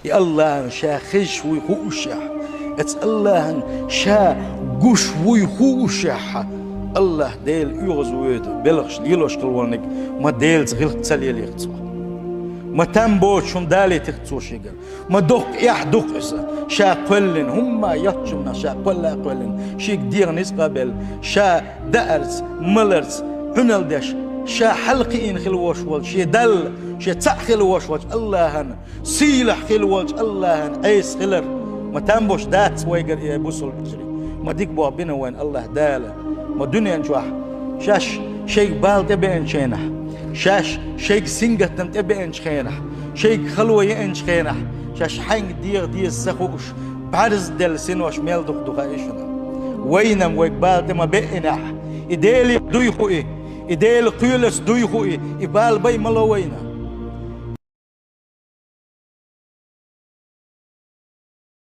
يا الله شا خش ويخوشح اتس الله شا قش ويخوشح الله ديل يغزويد بلغش ليلوش كلوانك ما ديل تغيل تسالي يغتصو ما تنبوش شون دالي تغتصو شيغل ما دوق يحدوق شا قلن هما يحجمنا شا قلن شيك دير نسقابل شا دارز ملرز عنالدش شا حلقين خلوش وال شي دل شي تاع خلوش وال الله سيلح خلوش الله ايس خلر ما تنبوش دات ويقر يبوسل بجري ما ديك بو بينا وين الله داله ما دنيا نجوح شاش شيك بال تبين شينح شاش شيك سنجة تبين شينح شيك خلوة ين شينح شاش حين دير سخوش بعرز دل سنوش ميل دخ ايشنا وينم ويك بال تما بينح إديل دويخوي إديل قيلس دويخوي إبال بي ملوينا